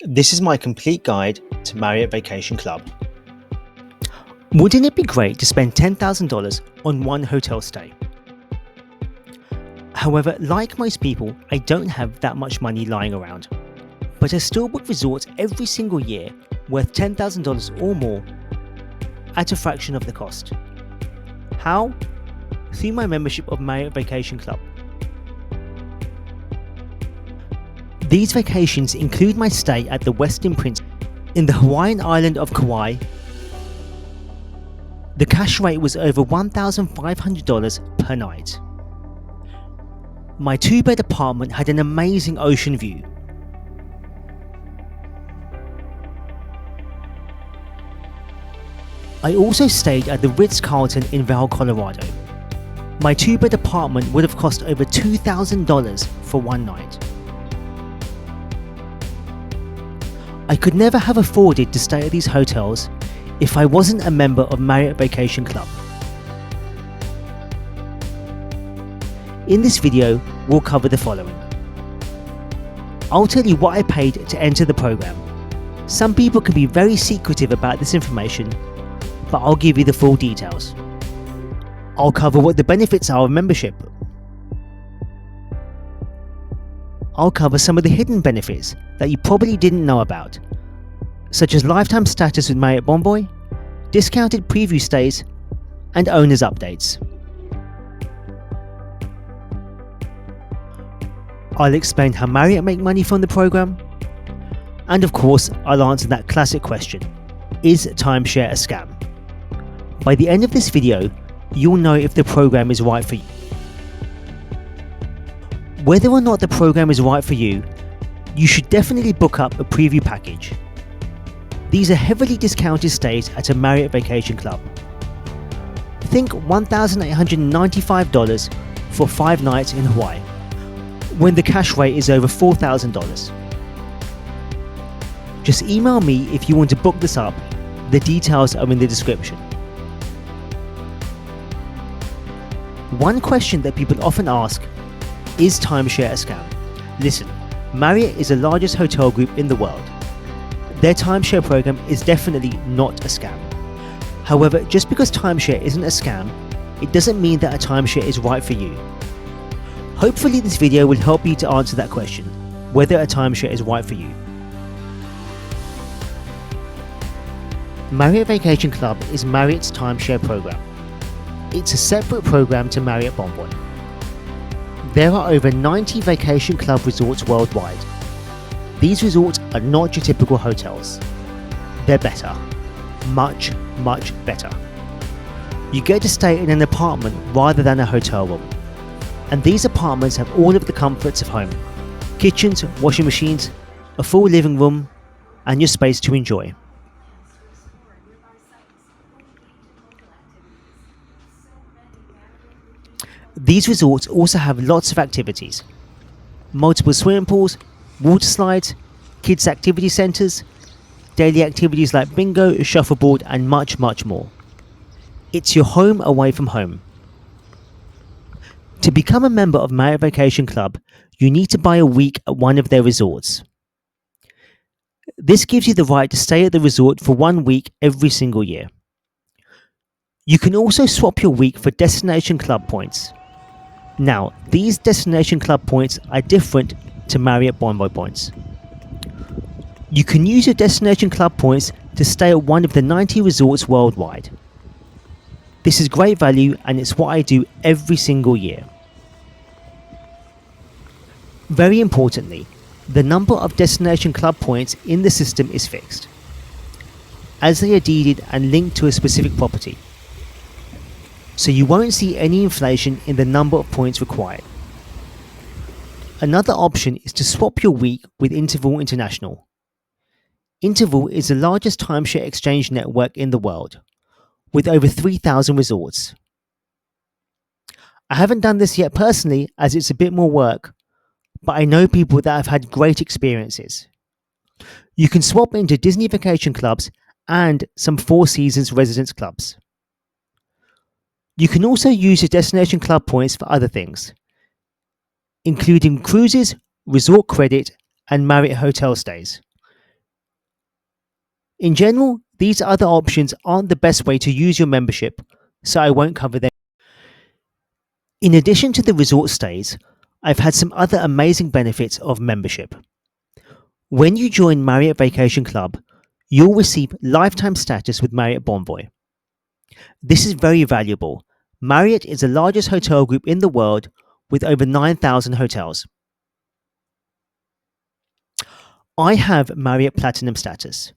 This is my complete guide to Marriott Vacation Club. Wouldn't it be great to spend $10,000 on one hotel stay? However, like most people, I don't have that much money lying around. But I still book resorts every single year worth $10,000 or more at a fraction of the cost. How? Through my membership of Marriott Vacation Club. These vacations include my stay at the Westin Prince in the Hawaiian island of Kauai. The cash rate was over $1,500 per night. My 2-bed apartment had an amazing ocean view. I also stayed at the Ritz-Carlton in Vail, Colorado. My 2-bed apartment would have cost over $2,000 for one night. I could never have afforded to stay at these hotels if I wasn't a member of Marriott Vacation Club. In this video, we'll cover the following. I'll tell you what I paid to enter the program. Some people can be very secretive about this information, but I'll give you the full details. I'll cover what the benefits are of membership. I'll cover some of the hidden benefits that you probably didn't know about, such as lifetime status with Marriott Bonvoy, discounted preview stays, and owners updates. I'll explain how Marriott make money from the program, and of course I'll answer that classic question, is timeshare a scam? By the end of this video, you'll know if the program is right for you. Whether or not the program is right for you, you should definitely book up a preview package. These are heavily discounted stays at a Marriott Vacation Club. Think $1,895 for 5 nights in Hawaii, when the cash rate is over $4,000. Just email me if you want to book this up. The details are in the description. One question that people often ask, is timeshare a scam? Listen, Marriott is the largest hotel group in the world. Their timeshare program is definitely not a scam. However, just because timeshare isn't a scam, it doesn't mean that a timeshare is right for you. Hopefully this video will help you to answer that question, whether a timeshare is right for you. Marriott Vacation Club is Marriott's timeshare program. It's a separate program to Marriott Bonvoy. There are over 90 vacation club resorts worldwide. These resorts are not your typical hotels. They're better. Much, much better. You get to stay in an apartment rather than a hotel room. And these apartments have all of the comforts of home. Kitchens, washing machines, a full living room, and your space to enjoy. These resorts also have lots of activities. Multiple swimming pools, water slides, kids activity centres, daily activities like bingo, shuffleboard and much, much more. It's your home away from home. To become a member of Marriott Vacation Club, you need to buy a week at one of their resorts. This gives you the right to stay at the resort for 1 week every single year. You can also swap your week for destination club points. Now, these destination club points are different to Marriott Bonvoy points. You can use your destination club points to stay at one of the 90 resorts worldwide. This is great value and it's what I do every single year. Very importantly, the number of destination club points in the system is fixed, as they are deeded and linked to a specific property. So you won't see any inflation in the number of points required. Another option is to swap your week with Interval International. Interval is the largest timeshare exchange network in the world, with over 3,000 resorts. I haven't done this yet personally as it's a bit more work, but I know people that have had great experiences. You can swap into Disney Vacation Clubs and some Four Seasons residence clubs. You can also use your destination club points for other things, including cruises, resort credit, and Marriott hotel stays. In general, these other options aren't the best way to use your membership, so I won't cover them. In addition to the resort stays, I've had some other amazing benefits of membership. When you join Marriott Vacation Club, you'll receive lifetime status with Marriott Bonvoy. This is very valuable. Marriott is the largest hotel group in the world with over 9,000 hotels. I have Marriott Platinum status.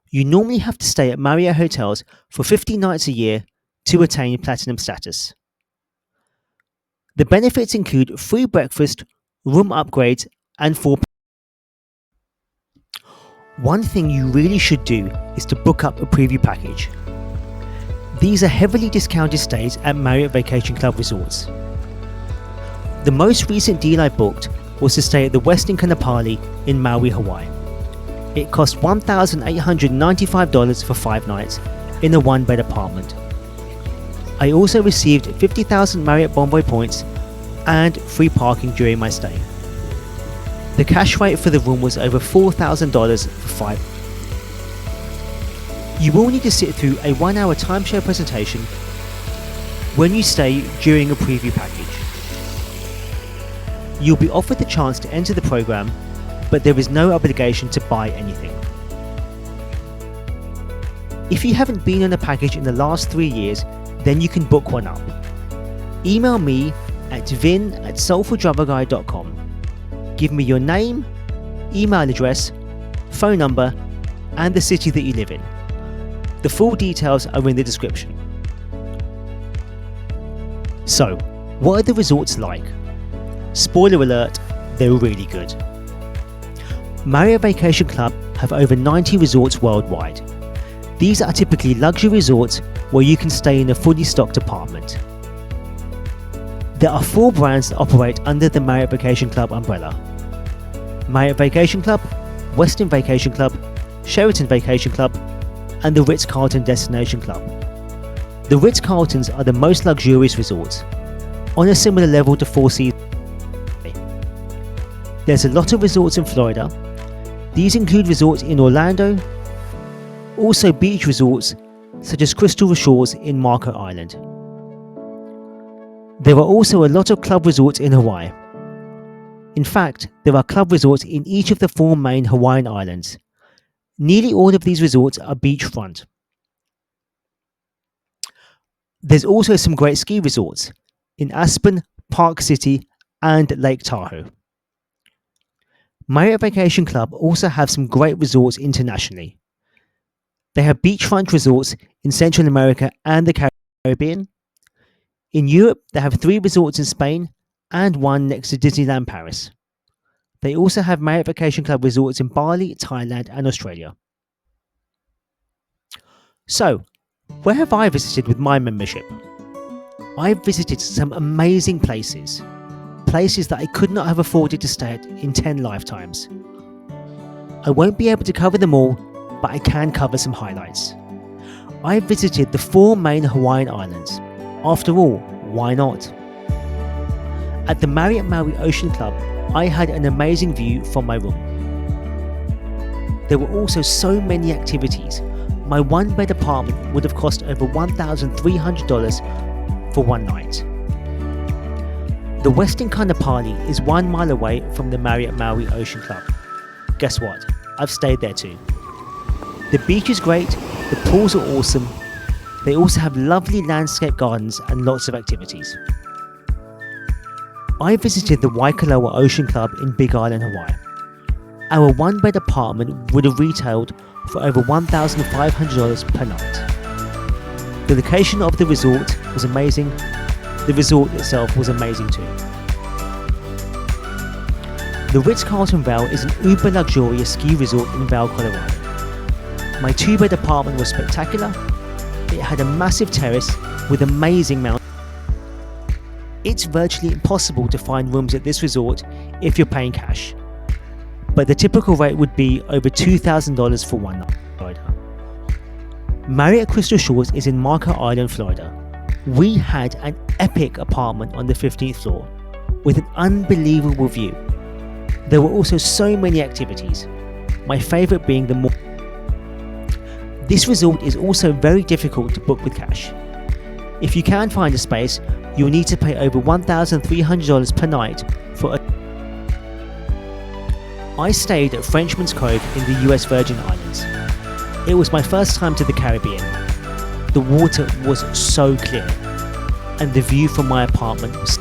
You normally have to stay at Marriott hotels for 50 nights a year to attain Platinum status. The benefits include free breakfast, room upgrades, and One thing you really should do is to book up a preview package. These are heavily discounted stays at Marriott Vacation Club resorts. The most recent deal I booked was to stay at the Westin Kanapali in Maui, Hawaii. It cost $1,895 for 5 nights in a 1-bed apartment. I also received 50,000 Marriott Bonvoy points and free parking during my stay. The cash rate for the room was over $4,000 for 5. You will need to sit through a 1-hour timeshare presentation when you stay during a preview package. You'll be offered the chance to enter the program, but there is no obligation to buy anything. If you haven't been on a package in the last 3 years, then you can book one up. Email me at vin@soulfultravelguide.com. Give me your name, email address, phone number, and the city that you live in. The full details are in the description. So, what are the resorts like? Spoiler alert, they're really good. Marriott Vacation Club have over 90 resorts worldwide. These are typically luxury resorts where you can stay in a fully stocked apartment. There are 4 brands that operate under the Marriott Vacation Club umbrella: Marriott Vacation Club, Westin Vacation Club, Sheraton Vacation Club, and the Ritz-Carlton Destination Club. The Ritz-Carltons are the most luxurious resorts, on a similar level to Four Seasons. There's a lot of resorts in Florida. These include resorts in Orlando, also beach resorts such as Crystal Shores in Marco Island. There are also a lot of club resorts in Hawaii. In fact, there are club resorts in each of the 4 main Hawaiian islands. Nearly all of these resorts are beachfront. There's also some great ski resorts in Aspen, Park City, and Lake Tahoe. Marriott Vacation Club also have some great resorts internationally. They have beachfront resorts in Central America and the Caribbean. In Europe, they have 3 resorts in Spain and 1 next to Disneyland Paris. They also have Marriott Vacation Club resorts in Bali, Thailand, and Australia. So, where have I visited with my membership? I've visited some amazing places. Places that I could not have afforded to stay at in 10 lifetimes. I won't be able to cover them all, but I can cover some highlights. I visited the 4 main Hawaiian islands. After all, why not? At the Marriott Maui Ocean Club, I had an amazing view from my room. There were also so many activities. My 1-bed apartment would have cost over $1,300 for 1 night. The Westin Kanapali is 1 mile away from the Marriott Maui Ocean Club. Guess what? I've stayed there too. The beach is great, the pools are awesome. They also have lovely landscape gardens and lots of activities. I visited the Waikoloa Ocean Club in Big Island, Hawaii. Our 1-bed apartment would have retailed for over $1,500 per night. The location of the resort was amazing. The resort itself was amazing too. The Ritz-Carlton Vail is an uber luxurious ski resort in Vail, Colorado. My 2-bed apartment was spectacular. It had a massive terrace with amazing mountains. It's virtually impossible to find rooms at this resort if you're paying cash, but the typical rate would be over $2,000 for 1 night. Marriott Crystal Shores is in Marco Island, Florida. We had an epic apartment on the 15th floor with an unbelievable view. There were also so many activities, my favourite being the morning. This resort is also very difficult to book with cash. If you can find a space, you'll need to pay over $1,300 per night for a... I stayed at Frenchman's Cove in the US Virgin Islands. It was my first time to the Caribbean. The water was so clear, and the view from my apartment was...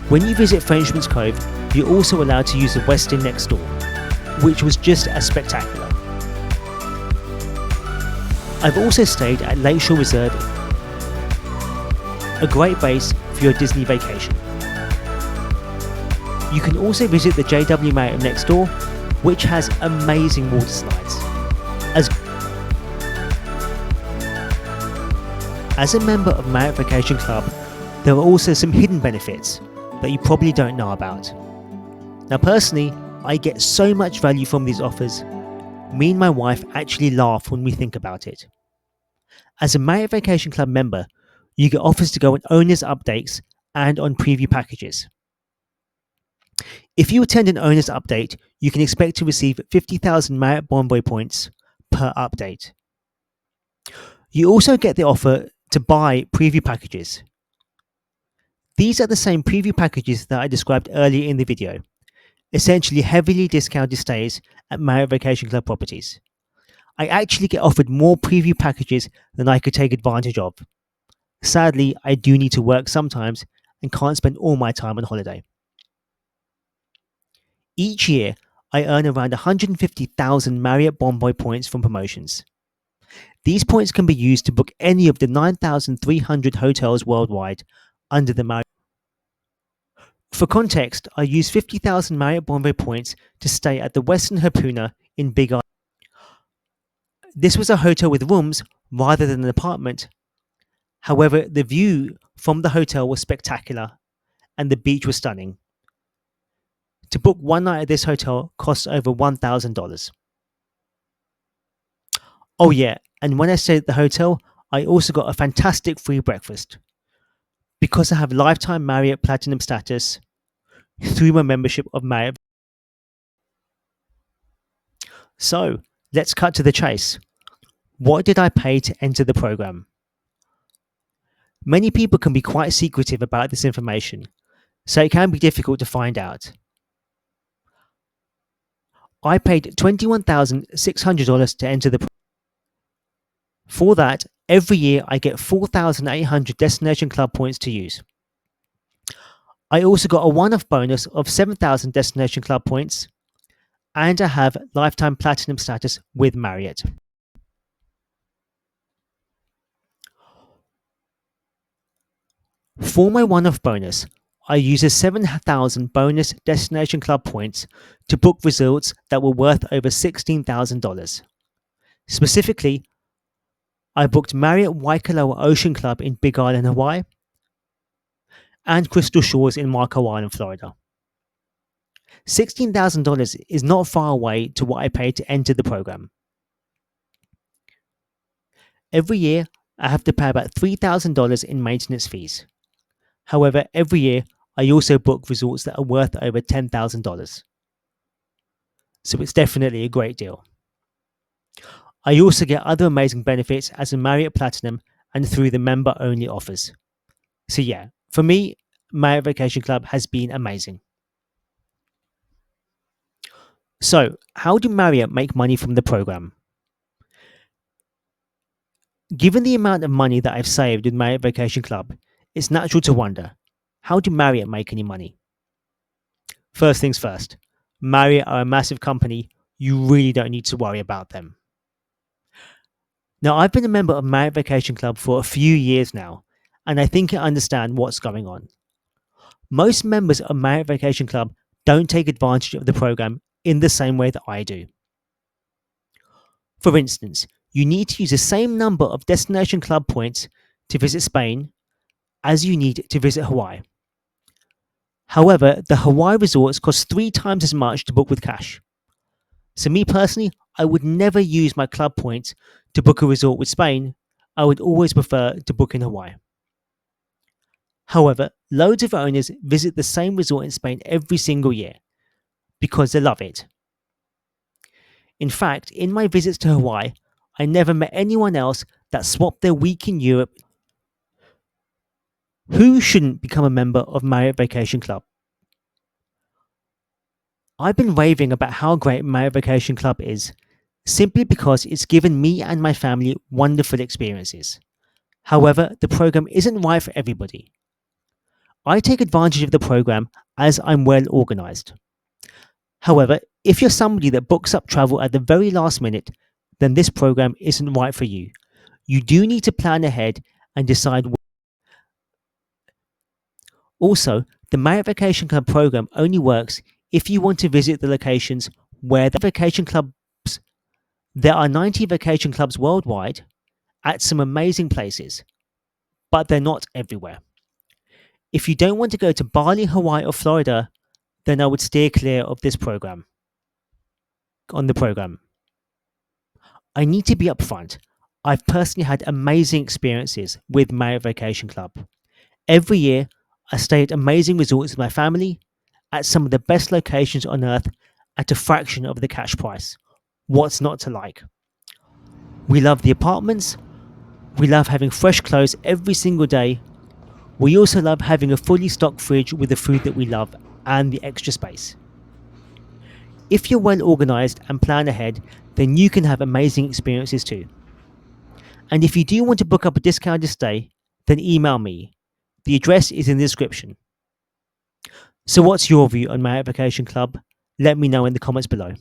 When you visit Frenchman's Cove, you're also allowed to use the Westin next door, which was just as spectacular. I've also stayed at Lakeshore Reserve, a great base for your Disney vacation. You can also visit the JW Marriott next door, which has amazing water slides. As a member of Marriott Vacation Club, there are also some hidden benefits that you probably don't know about. Now personally, I get so much value from these offers. Me and my wife actually laugh when we think about it. As a Marriott Vacation Club member, you get offers to go on owners' updates and on preview packages. If you attend an owner's update, you can expect to receive 50,000 Marriott Bonvoy points per update. You also get the offer to buy preview packages. These are the same preview packages that I described earlier in the video, essentially heavily discounted stays at Marriott Vacation Club properties. I actually get offered more preview packages than I could take advantage of. Sadly, I do need to work sometimes and can't spend all my time on holiday. Each year, I earn around 150,000 Marriott Bonvoy points from promotions. These points can be used to book any of the 9,300 hotels worldwide under the Marriott. For context, I used 50,000 Marriott Bonvoy points to stay at the Westin Harpuna in Big Island. This was a hotel with rooms rather than an apartment. However, the view from the hotel was spectacular and the beach was stunning. To book one night at this hotel costs over $1,000. Oh yeah, and when I stayed at the hotel, I also got a fantastic free breakfast. Because I have lifetime Marriott Platinum status through my membership of Marriott. So, let's cut to the chase. What did I pay to enter the program? Many people can be quite secretive about this information, so it can be difficult to find out. I paid $21,600 to enter the program. For that, every year I get 4,800 Destination Club points to use. I also got a one-off bonus of 7,000 Destination Club points, and I have lifetime platinum status with Marriott. For my one-off bonus, I used 7,000 bonus Destination Club points to book resorts that were worth over $16,000. Specifically, I booked Marriott Waikoloa Ocean Club in Big Island, Hawaii, and Crystal Shores in Marco Island, Florida. $16,000 is not far away to what I paid to enter the program. Every year, I have to pay about $3,000 in maintenance fees. However, every year, I also book resorts that are worth over $10,000. So it's definitely a great deal. I also get other amazing benefits as a Marriott Platinum and through the member-only offers. So yeah, for me, Marriott Vacation Club has been amazing. So, how do Marriott make money from the program? Given the amount of money that I've saved with Marriott Vacation Club, it's natural to wonder, how do Marriott make any money? First things first, Marriott are a massive company, you really don't need to worry about them. Now, I've been a member of Marriott Vacation Club for a few years now, and I think I understand what's going on. Most members of Marriott Vacation Club don't take advantage of the program in the same way that I do. For instance, you need to use the same number of Destination Club points to visit Spain as you need to visit Hawaii. However, the Hawaii resorts cost 3 times as much to book with cash. So me personally, I would never use my club points to book a resort with Spain. I would always prefer to book in Hawaii. However, loads of owners visit the same resort in Spain every single year because they love it. In fact, in my visits to Hawaii, I never met anyone else that swapped their week in Europe. Who shouldn't become a member of Marriott Vacation Club? I've been raving about how great Marriott Vacation Club is, simply because it's given me and my family wonderful experiences. However, the program isn't right for everybody. I take advantage of the program as I'm well organized. However, if you're somebody that books up travel at the very last minute, then this program isn't right for you. You do need to plan ahead and decide. Also, the Marriott Vacation Club program only works if you want to visit the locations where the vacation clubs. There are 90 vacation clubs worldwide at some amazing places, but they're not everywhere. If you don't want to go to Bali, Hawaii, or Florida, then I would steer clear of this program. On the program, I need to be upfront. I've personally had amazing experiences with Marriott Vacation Club. Every year, I stay at amazing resorts with my family at some of the best locations on earth at a fraction of the cash price. What's not to like? We love the apartments. We love having fresh clothes every single day. We also love having a fully stocked fridge with the food that we love and the extra space. If you're well organized and plan ahead, then you can have amazing experiences too. And if you do want to book up a discounted stay, then email me. The address is in the description. So what's your view on Marriott Vacation Club? Let me know in the comments below.